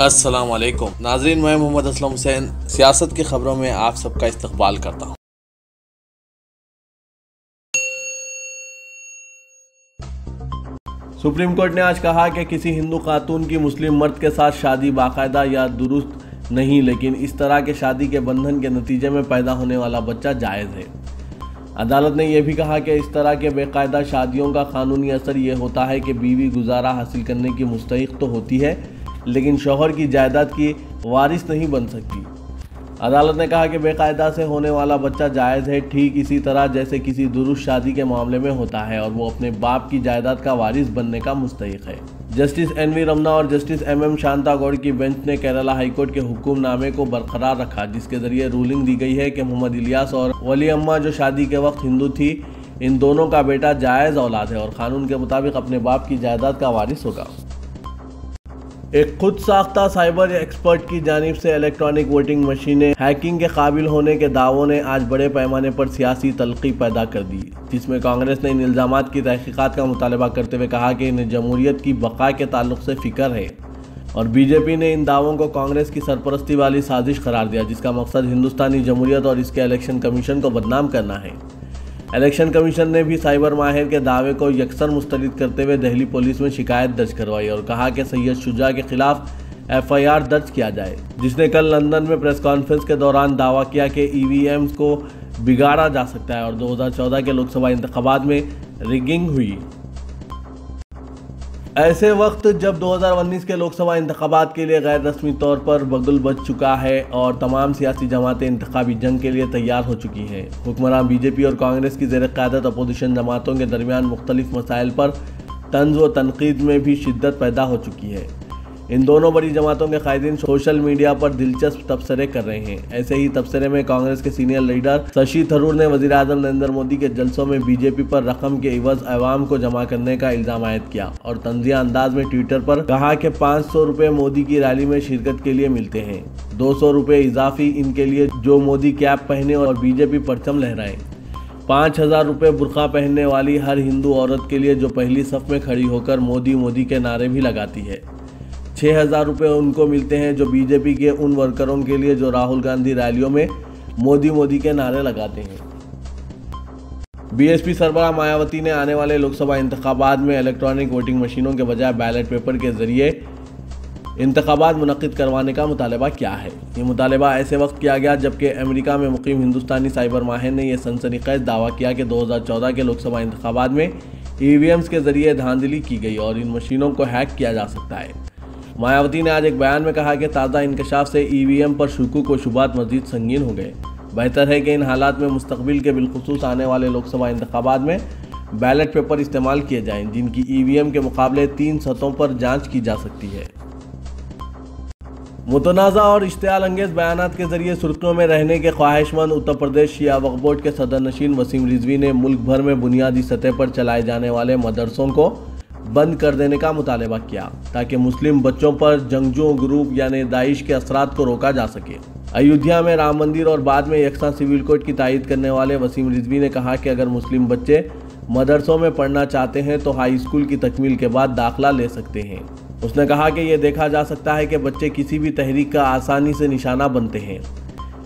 अस्सलाम वालेकुम नाज़रीन, मैं मोहम्मद असलम हुसैन सियासत की खबरों में आप सबका इस्तकबाल करता हूँ। सुप्रीम कोर्ट ने आज कहा कि किसी हिंदू खातून की मुस्लिम मर्द के साथ शादी बाकायदा या दुरुस्त नहीं, लेकिन इस तरह के शादी के बंधन के नतीजे में पैदा होने वाला बच्चा जायज़ है। अदालत ने यह भी कहा कि इस तरह के बेकायदा शादियों का कानूनी असर ये होता है कि बीवी गुजारा हासिल करने की मुस्तहिक तो होती है, लेकिन शौहर की जायदाद की वारिस नहीं बन सकती। अदालत ने कहा कि बेकायदा से होने वाला बच्चा जायज़ है, ठीक इसी तरह जैसे किसी दुरुस्त शादी के मामले में होता है और वो अपने बाप की जायदाद का वारिस बनने का मुस्तहिक है। Justice NV. रमन्ना और जस्टिस एम.एम. शांतागौड़ की बेंच ने केरला हाईकोर्ट के हुक्मनामे को बरकरार रखा, जिसके जरिए रूलिंग दी गई है कि मोहम्मद इलियास और वली अम्मा, जो शादी के वक्त हिंदू थी, इन दोनों का बेटा जायज़ औलाद है और कानून के मुताबिक अपने बाप की जायदाद का वारिस होगा। एक खुद साख्ता साइबर एक्सपर्ट की जानिब से इलेक्ट्रॉनिक वोटिंग मशीनें हैकिंग के काबिल होने के दावों ने आज बड़े पैमाने पर सियासी तल्खी पैदा कर दी, जिसमें कांग्रेस ने इन इल्ज़ामात की तहकीकात का मुतालबा करते हुए कहा कि इन्हें जमहूरियत की बका के ताल्लुक से फ़िक्र है, और बीजेपी ने इन दावों को कांग्रेस की सरपरस्ती वाली साजिश करार दिया, जिसका मकसद हिंदुस्तानी जमहूरियत और इसके इलेक्शन कमीशन को बदनाम करना है। इलेक्शन कमीशन ने भी साइबर माहिर के दावे को यकसर मुस्तरद करते हुए दिल्ली पुलिस में शिकायत दर्ज करवाई और कहा कि सैयद शुजा के खिलाफ एफआईआर दर्ज किया जाए, जिसने कल लंदन में प्रेस कॉन्फ्रेंस के दौरान दावा किया कि ईवीएम्स को बिगाड़ा जा सकता है और 2014 के लोकसभा इंतखाबात में रिगिंग हुई। ऐसे वक्त जब 2019 के लोकसभा इंतखाबात के लिए गैर रस्मी तौर पर बगुल बज चुका है और तमाम सियासी जमातें इंतखाबी जंग के लिए तैयार हो चुकी हैं, हुक्मरान बीजेपी और कांग्रेस की ज़ेर क़यादत अपोजिशन जमातों के दरमियान मुख्तलिफ मसाइल पर तंज़ व तनकीद में भी शिद्दत पैदा हो चुकी है। इन दोनों बड़ी जमातों के कायदीन सोशल मीडिया पर दिलचस्प तबसरे कर रहे हैं। ऐसे ही तबसरे में कांग्रेस के सीनियर लीडर शशि थरूर ने वज़ीर आज़म नरेंद्र मोदी के जलसों में बीजेपी पर रकम के इवज़ अवाम को जमा करने का इल्ज़ाम आयद किया और तंज़िया अंदाज में ट्विटर पर कहा कि 500 रुपये मोदी की रैली में शिरकत के लिए मिलते हैं, 200 रुपये इजाफी इनके लिए जो मोदी कैप पहने और बीजेपी परचम लहराएं, 5000 रुपये बुर्का पहनने वाली हर हिंदू औरत के लिए जो पहली सफ़ में खड़ी होकर मोदी मोदी के नारे भी लगाती है, 6000 रुपये उनको मिलते हैं जो बीजेपी के उन वर्करों के लिए जो राहुल गांधी रैलियों में मोदी मोदी के नारे लगाते हैं। बीएसपी सरबराह मायावती ने आने वाले लोकसभा इंतखाबात में इलेक्ट्रॉनिक वोटिंग मशीनों के बजाय बैलेट पेपर के जरिए इंतखाबात मुनक्किद करवाने का मुतालबा किया है। ये मुतालबा ऐसे वक्त किया गया जबकि अमेरिका में मुकीम हिंदुस्तानी साइबर माहिर ने यह सनसनीखेज दावा किया कि 2014 के लोकसभा इंतखाबात में ईवीएम्स के जरिए धांधली की गई और इन मशीनों को हैक किया जा सकता है। मायावती ने आज एक बयान में कहा कि ताज़ा इंकशाफ से ईवीएम पर शुकूक व शुबात मज़ीद संगीन हो गए। बेहतर है कि इन हालात में मुस्तकबिल के बिलखुसूस आने वाले लोकसभा इंतखाबात में बैलेट पेपर इस्तेमाल किए जाएं, जिनकी ईवीएम के मुकाबले 3 सतहों पर जांच की जा सकती है। मुतनाज़ा और इश्तियाल अंगेज़ बयानात के जरिए सुर्खियों में रहने के ख्वाहिशमंद उत्तर प्रदेश शिया वक्फ बोर्ड के सदर नशीन वसीम रिजवी ने मुल्क भर में बुनियादी सतह पर चलाए जाने वाले मदरसों को बंद कर देने का मुतालबा किया ताकि मुस्लिम बच्चों पर जंगजुओं ग्रुप यानी दाइश के असरात को रोका जा सके। अयोध्या में राम मंदिर और बाद में यकसा सिविल कोड की तायीद करने वाले वसीम रिजवी ने कहा कि अगर मुस्लिम बच्चे मदरसों में पढ़ना चाहते हैं तो हाई स्कूल की तकमील के बाद दाखिला ले सकते हैं। उसने कहा कि यह देखा जा सकता है कि बच्चे किसी भी तहरीक का आसानी से निशाना बनते हैं।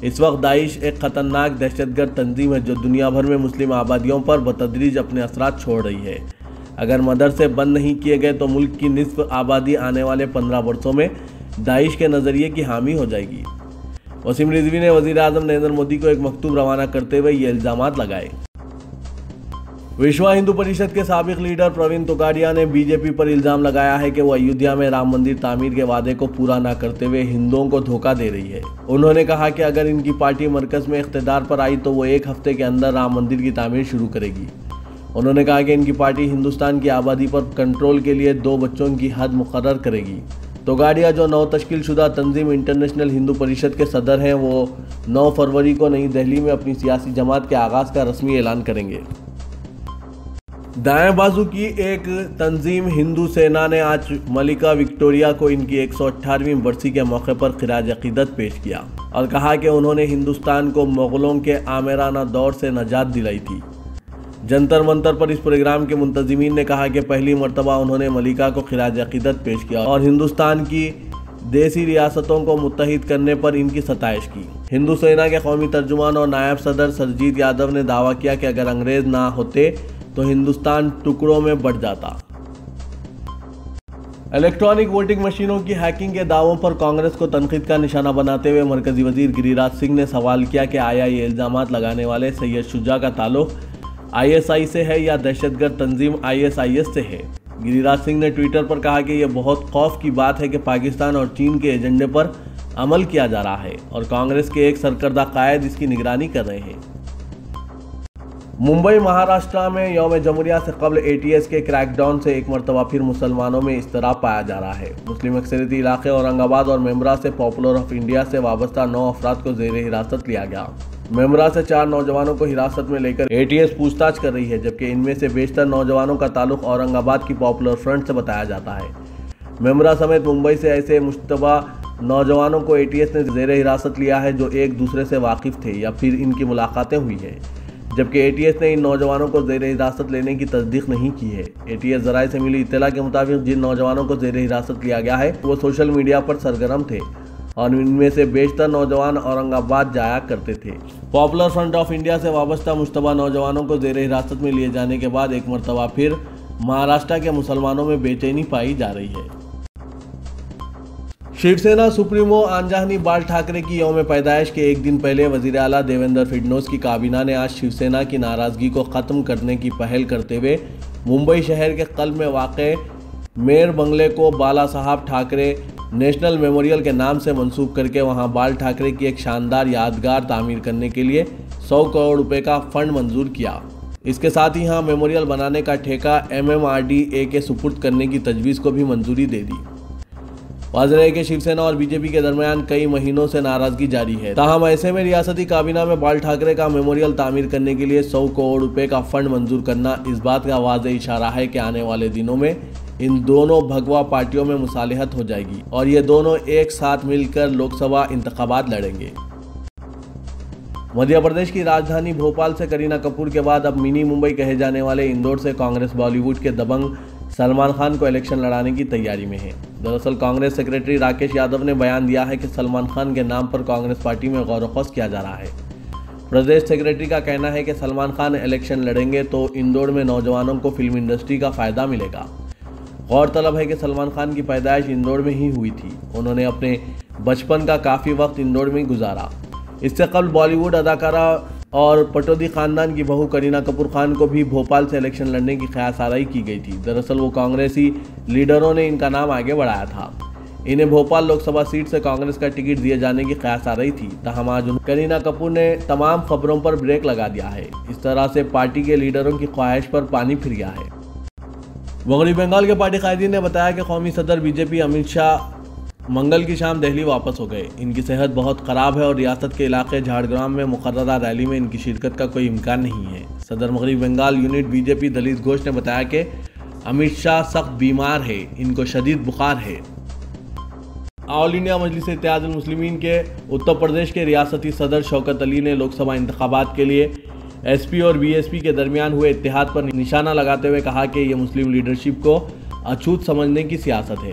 इस वक्त दाइश एक ख़तरनाक दहशतगर्द तंजीम है जो दुनिया भर में मुस्लिम आबादियों पर बतदरीज अपने असरात छोड़ रही है। अगर मदरसे बंद नहीं किए गए तो मुल्क की निस्फ आबादी आने वाले 15 वर्षों में दाइश के नज़रिए की हामी हो जाएगी। वसीम रिजवी ने वज़ीर आज़म नरेंद्र मोदी को एक मकतूब रवाना करते हुए ये इल्ज़ामात लगाए। विश्व हिंदू परिषद के साबिक लीडर प्रवीण तोगाड़िया ने बीजेपी पर इल्ज़ाम लगाया है कि वो अयोध्या में राम मंदिर तामीर के वादे को पूरा न करते हुए हिंदुओं को धोखा दे रही है। उन्होंने कहा कि अगर इनकी पार्टी मरकज़ में इख्तिदार पर आई तो वो 1 हफ्ते के अंदर राम मंदिर की तामीर शुरू करेगी। उन्होंने कहा कि इनकी पार्टी हिंदुस्तान की आबादी पर कंट्रोल के लिए 2 बच्चों की हद मुकर्रर करेगी। तोगाड़िया जो नव तश्कील शुदा तंजीम इंटरनेशनल हिंदू परिषद के सदर हैं, वो 9 फरवरी को नई दिल्ली में अपनी सियासी जमात के आगाज़ का रस्मी ऐलान करेंगे। दाएं बाजू की एक तंजीम हिंदू सेना ने आज मलिका विक्टोरिया को इनकी 118वीं बरसी के मौके पर खिराज अकीदत पेश किया और कहा कि उन्होंने हिंदुस्तान को मुग़लों के आमिराना दौर से नजात दिलाई थी। जंतर मंतर पर इस प्रोग्राम के मुंतज़मीन ने कहा कि पहली मरतबा उन्होंने मलिका को खिराज अकीदत पेश किया और हिंदुस्तान की देसी रियासतों को मुत्तहिद करने पर इनकी सताइश की। हिंदू सेना के कौमी तर्जुमान और नायब सदर सरजीत यादव ने दावा किया कि अगर अंग्रेज ना होते तो हिंदुस्तान टुकड़ों में बंट जाता। इलेक्ट्रॉनिक वोटिंग मशीनों की हैकिंग के दावों पर कांग्रेस को तनकीद का निशाना बनाते हुए मरकजी वजीर गिरिराज सिंह ने सवाल किया कि आया ये इल्जामात लगाने वाले सैयद शुजा का ताल्लुक ISI से है या दहशतगर्द तंजीम ISIS से है। गिरिराज सिंह ने ट्विटर पर कहा कि यह बहुत खौफ की बात है कि पाकिस्तान और चीन के एजेंडे पर अमल किया जा रहा है और कांग्रेस के एक सरकर्दा कायद इसकी निगरानी कर रहे हैं। मुंबई महाराष्ट्र में यौम जमहूरिया से कबल ATS के क्रैकडाउन से एक मरतबा फिर मुसलमानों में इज़्तिराब पाया जा रहा है। मुस्लिम अक्सरियती इलाके औरंगाबाद और मेमरा से पॉपुलर ऑफ इंडिया से वाबस्ता 9 अफराद को ज़ेर हिरासत लिया गया। मेमरा से 4 नौजवानों को हिरासत में लेकर ATS पूछताछ कर रही है, जबकि इनमें से बेशतर नौजवानों का ताल्लुक औरंगाबाद की पॉपुलर फ्रंट से बताया जाता है। मेमरा समेत मुंबई से ऐसे मुश्तबा नौजवानों को ATS ने ज़ेर हिरासत लिया है जो एक दूसरे से वाकिफ़ थे या फिर इनकी मुलाकातें हुई हैं, जबकि ATS ने इन नौजवानों को ज़ेर हिरासत लेने की तस्दीक नहीं की है। ATS ज़राए से मिली इत्तला के मुताबिक जिन नौजवानों को ज़ेर हिरासत लिया गया है वो सोशल मीडिया पर सरगर्म थे और इनमें से बेशतर नौजवान औरंगाबाद जाया करते थे। पॉपुलर फ्रंट ऑफ इंडिया से वाबस्ता मुश्तबा नौजवानों को ज़ेर हिरासत में लिए जाने के बाद एक मरतबा फिर महाराष्ट्र के मुसलमानों में बेचैनी पाई जा रही है। शिवसेना सुप्रीमो आंजनी बाल ठाकरे की यौम पैदाइश के एक दिन पहले वजीर आला देवेंद्र फडणवीस की काबीना ने आज शिवसेना की नाराजगी को ख़त्म करने की पहल करते हुए मुंबई शहर के कल्ब में वाक़े मेयर बंगले को बाला साहब ठाकरे नेशनल मेमोरियल के नाम से मंसूब करके वहां बाल ठाकरे की एक शानदार यादगार तामीर करने के लिए 100 करोड़ रुपए का फंड मंजूर किया। इसके साथ ही यहाँ मेमोरियल बनाने का ठेका MMRDA के सुपुर्द करने की तजवीज़ को भी मंजूरी दे दी। वाज़ेह है कि शिवसेना और बीजेपी के दरमियान कई महीनों से नाराजगी जारी है। ताहम ऐसे में रियासती काबीना में बाल ठाकरे का मेमोरियल तामीर करने के लिए 100 करोड़ रुपए का फंड मंजूर करना इस बात का वाज़ेह इशारा है कि आने वाले दिनों में इन दोनों भगवा पार्टियों में मुसालिहत हो जाएगी और ये दोनों एक साथ मिलकर लोकसभा इंतखाबात लड़ेंगे। मध्य प्रदेश की राजधानी भोपाल से करीना कपूर के बाद अब मिनी मुंबई कहे जाने वाले इंदौर से कांग्रेस बॉलीवुड के दबंग सलमान खान को इलेक्शन लड़ाने की तैयारी में है। दरअसल कांग्रेस सेक्रेटरी राकेश यादव ने बयान दिया है कि सलमान खान के नाम पर कांग्रेस पार्टी में गौर-व-ख़ौस किया जा रहा है। प्रदेश सेक्रेटरी का कहना है कि सलमान खान इलेक्शन लड़ेंगे तो इंदौर में नौजवानों को फिल्म इंडस्ट्री का फ़ायदा मिलेगा। गौरतलब है कि सलमान खान की पैदाइश इंदौर में ही हुई थी। उन्होंने अपने बचपन का काफ़ी वक्त इंदौर में गुजारा। इससे कबल बॉलीवुड अदाकारा और पटौदी खानदान की बहू करीना कपूर खान को भी भोपाल से इलेक्शन लड़ने की ख्यासाराई की गई थी। दरअसल वो कांग्रेसी लीडरों ने इनका नाम आगे बढ़ाया था। इन्हें भोपाल लोकसभा सीट से कांग्रेस का टिकट दिए जाने की ख्यासाराई थी। ताहम आज करीना कपूर ने तमाम खबरों पर ब्रेक लगा दिया है। इस तरह से पार्टी के लीडरों की ख्वाहिश पर पानी फिर गया है। मगरबी बंगाल के पार्टी कायदीन ने बताया कि कौमी सदर BJP अमित शाह मंगल की शाम दिल्ली वापस हो गए। इनकी सेहत बहुत ख़राब है और रियासत के इलाके झाड़ग्राम में मुकर्ररा रैली में इनकी शिरकत का कोई इम्कान नहीं है। सदर मगरबी बंगाल यूनिट BJP दलित घोष ने बताया कि अमित शाह सख्त बीमार है, इनको शदीद बुखार है। ऑल इंडिया मजलिस इत्तेहादुल मुस्लिमीन के उत्तर प्रदेश के रियासती सदर शौकत अली ने लोकसभा इंतखाबात के लिए SP और BSP के दरमियान हुए इत्तेहाद पर निशाना लगाते हुए कहा कि ये मुस्लिम लीडरशिप को अछूत समझने की सियासत है।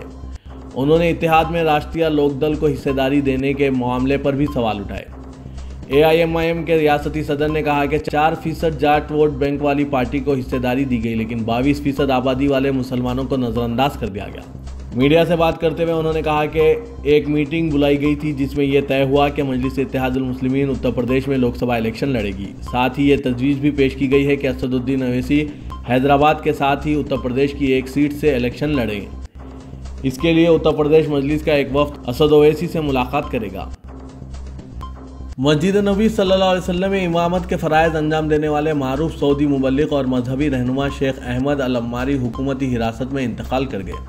उन्होंने इत्तेहाद में राष्ट्रीय लोकदल को हिस्सेदारी देने के मामले पर भी सवाल उठाए। AIMIM के रियासती सदर ने कहा कि 4% जाट वोट बैंक वाली पार्टी को हिस्सेदारी दी गई, लेकिन 22% आबादी वाले मुसलमानों को नज़रअंदाज कर दिया गया। मीडिया से बात करते हुए उन्होंने कहा कि एक मीटिंग बुलाई गई थी जिसमें यह तय हुआ कि मजलिस इत्तेहादुल मुस्लिमीन उत्तर प्रदेश में लोकसभा इलेक्शन लड़ेगी। साथ ही ये तजवीज़ भी पेश की गई है कि असदुद्दीन अवैसी हैदराबाद के साथ ही उत्तर प्रदेश की एक सीट से इलेक्शन लड़ेंगे। इसके लिए उत्तर प्रदेश मजलिस का एक वफ्द असद ओवैसी से मुलाकात करेगा। मस्जिद नबी सल्लल्लाहु अलैहि वसल्लम में इमामत के फ़राइज़ अंजाम देने वाले मारूफ सऊदी मुबल्लिग और मजहबी रहनुमा शेख अहमद अल अम्मारी हुकूमती हिरासत में इंतकाल कर गए।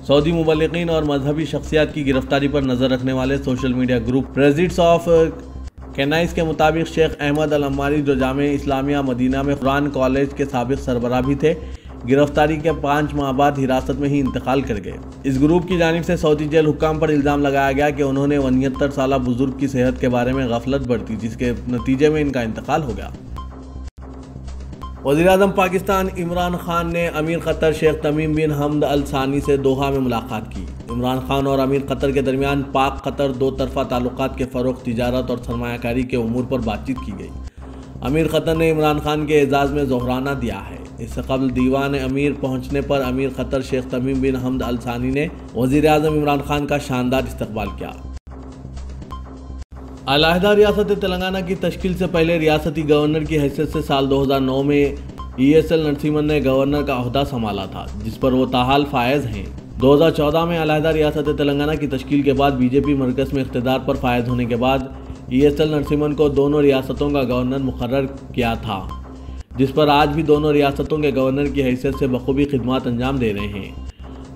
सऊदी मुबल्लिगीन और मजहबी शख्सियात की गिरफ्तारी पर नज़र रखने वाले social media group presidents of कैनाइस के मुताबिक शेख अहमद अल अम्मारी जो जामे इस्लामिया मदीना में कुरान कॉलेज के साबिक़ सरबराह भी थे, गिरफ्तारी के 5 माह बाद हिरासत में ही इंतकाल कर गए। इस ग्रुप की जानिब से सऊदी जेल हुक्काम पर इल्ज़ाम लगाया गया कि उन्होंने 69 साला बुजुर्ग की सेहत के बारे में गफलत बरती, जिसके नतीजे में इनका इंतकाल हो गया। वज़ीर-ए-आज़म पाकिस्तान इमरान खान ने अमीर क़तर शेख तमीम बिन हमद अल सानी से दोहा में मुलाकात की। इमरान खान और अमीर कतर के दरमियान पाक कतर दो तरफा ताल्लुकात के फ़रोग़, तिजारत और सरमायाकारी के उमूर पर बातचीत की गई। अमीर कतर ने इमरान खान के एजाज़ में ज़ोहराना दिया है। इससे कबल दीवान अमीर पहुंचने पर अमीर कतर शेख तमीम बिन हमद अल सानी ने वज़ीर आज़म इमरान खान का शानदार इस्तकबाल किया। अलहदा रियासत तेलंगाना की तश्कील से पहले रियासती गवर्नर की हैसियत से साल 2009 में ESL नरसिम्हन ने गवर्नर का ओहदा संभाला था, जिस पर वो ताहाल फायज हैं। 2014 में अलहदा रियासत तेलंगाना की तश्कील के बाद बीजेपी मरकज़ में इख्तिदार पर फायज होने के बाद ESL नरसिम्हन को दोनों रियासतों का गवर्नर मुकर्रर किया था, जिस पर आज भी दोनों रियासतों के गवर्नर की हैसियत से बखूबी खिदमत अंजाम दे रहे हैं।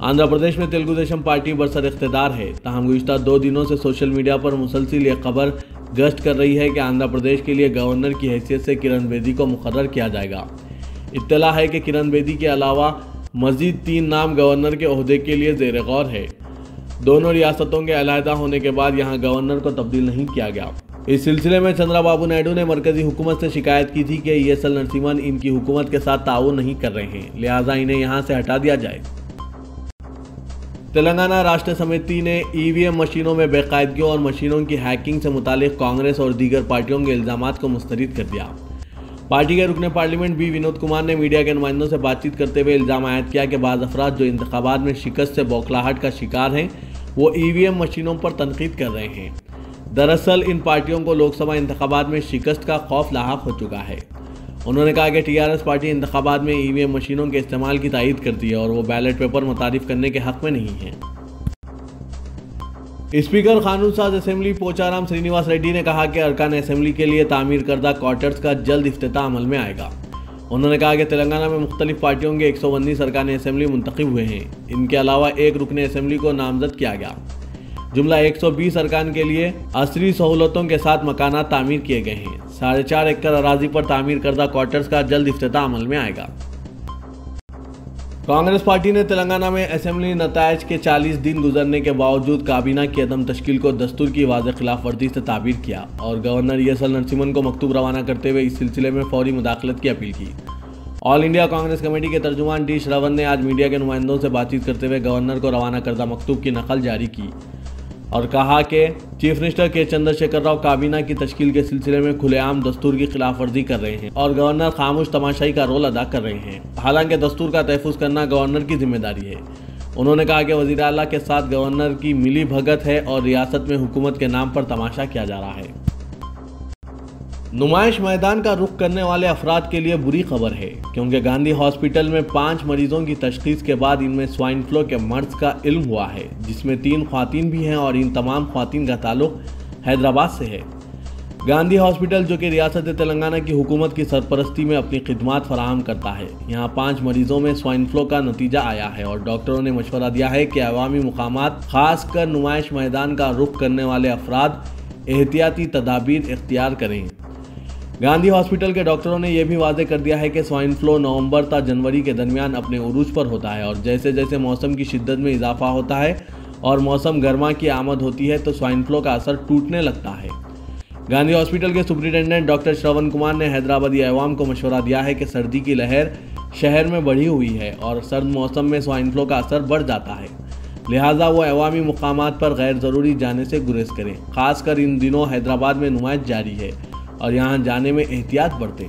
आंध्र प्रदेश में तेलुगु देशम पार्टी बरसर इख्तिदार है, ताहम गुज़िश्ता 2 दिनों से सोशल मीडिया पर मुसलसिल ये खबर गश्त कर रही है कि आंध्र प्रदेश के लिए गवर्नर की हैसियत से किरण बेदी को मुकर्रर किया जाएगा। इत्तला है कि किरण बेदी के अलावा मज़ीद 3 नाम गवर्नर के ओहदे के लिए ज़ेर गौर है। दोनों रियासतों के अलहदा होने के बाद यहाँ गवर्नर को तब्दील नहीं किया गया। इस सिलसिले में चंद्राबाबू नायडू ने मरकजी हुकूमत से शिकायत की थी कि ESL नरसिम्हन इनकी हुकूमत के साथ ताउन नहीं कर रहे हैं, लिहाजा इन्हें यहाँ से हटा दिया जाए। तेलंगाना राष्ट्र समिति ने EVM मशीनों में बेकायदगियों और मशीनों की हैकिंग से मुतालिक कांग्रेस और दीगर पार्टियों के इल्ज़ामात को मुस्तरद कर दिया। पार्टी के रुकने पार्लियामेंट B विनोद कुमार ने मीडिया के नुमाइंदों से बातचीत करते हुए इल्ज़ाम आयद किया कि बाज़ अफराद जो इंतखाबात में शिकस्त से बौखलाहट का शिकार हैं, वो EVM मशीनों पर तनकीद कर रहे हैं। दरअसल इन पार्टियों को लोकसभा इंतखाबात में शिकस्त का खौफ लाहक हो चुका है। उन्होंने कहा कि TRS पार्टी इंतखाबात में EVM मशीनों के इस्तेमाल की तायीद करती है और वो बैलेट पेपर मुतारिफ करने के हक में नहीं है। स्पीकर कानून साज असेंबली पोचाराम श्रीनिवास रेड्डी ने कहा कि अरकान असेंबली के लिए तामीर करदा क्वार्टर्स का जल्द इफ्तिताह अमल में आएगा। उन्होंने कहा कि तेलंगाना में मुख्तलिफ पार्टियों के 119 अरकान असेंबली मुंतखब हुए हैं। इनके अलावा एक रुकन असेंबली को नामजद किया गया। जुमला 120 अरकान के लिए असरी सहूलतों के साथ मकानात तामीर किए गए हैं। 4.5 एकड़ अराजी पर तामीर करदा क्वार्टर्स का जल्द इफ्तिताह अमल में आएगा। कांग्रेस पार्टी ने तेलंगाना में असेंबली नतायज के 40 दिन गुजरने के बावजूद काबीना की अदम तश्कील को दस्तूर की वाज़ेह खिलाफ वर्जी से ताबीर किया और गवर्नर ESL नरसिम्हन को मकतूब रवाना करते हुए इस सिलसिले में फौरी मुदाखलत की अपील की। ऑल इंडिया कांग्रेस कमेटी के तर्जुमान D श्रवण ने आज मीडिया के नुमाइंदों से बातचीत करते हुए गवर्नर को रवाना करदा मकतूब की नकल जारी की और कहा कि चीफ मिनिस्टर के चंद्रशेखर राव काबीना की तश्कील के सिलसिले में खुलेआम दस्तूर की खिलाफ वर्जी कर रहे हैं और गवर्नर खामोश तमाशाई का रोल अदा कर रहे हैं। हालांकि दस्तूर का तहफ़्फ़ुज़ करना गवर्नर की जिम्मेदारी है। उन्होंने कहा कि वज़ीर आला के साथ गवर्नर की मिली भगत है और रियासत में हुकूमत के नाम पर तमाशा किया जा रहा है। नुमाइश मैदान का रुख करने वाले अफराद के लिए बुरी खबर है, क्योंकि गांधी हॉस्पिटल में 5 मरीजों की तशख़ीस के बाद इनमें स्वाइन फ्लू के मर्ज का इल्म हुआ है, जिसमें 3 ख़वातीन भी हैं और इन तमाम ख़वातीन का ताल्लुक हैदराबाद से है। गांधी हॉस्पिटल, जो कि रियासत तेलंगाना की हुकूमत की सरपरस्ती में अपनी खिदमात फराहम करता है, यहाँ 5 मरीजों में स्वाइन फ्लू का नतीजा आया है और डॉक्टरों ने मशवरा दिया है कि अवामी मुकामात, खासकर नुमाइश मैदान का रुख करने वाले अफराद एहतियाती तदाबीर इख्तियार करें। गांधी हॉस्पिटल के डॉक्टरों ने यह भी वाज़ेह कर दिया है कि स्वाइन फ्लू नवंबर ता जनवरी के दरमियान अपने उरूज पर होता है और जैसे जैसे मौसम की शिद्दत में इजाफा होता है और मौसम गर्मा की आमद होती है तो स्वाइन फ्लू का असर टूटने लगता है। गांधी हॉस्पिटल के सुप्रिटेंडेंट डॉक्टर श्रवण कुमार ने हैदराबादी अवाम को मशवरा दिया है कि सर्दी की लहर शहर में बढ़ी हुई है और सर्द मौसम में स्वाइन फ्लू का असर बढ़ जाता है, लिहाजा वो अवामी मुकामात पर गैर ज़रूरी जाने से गुरेज करें। खासकर इन दिनों हैदराबाद में नुमाइश जारी है और यहाँ जाने में एहतियात बरतें।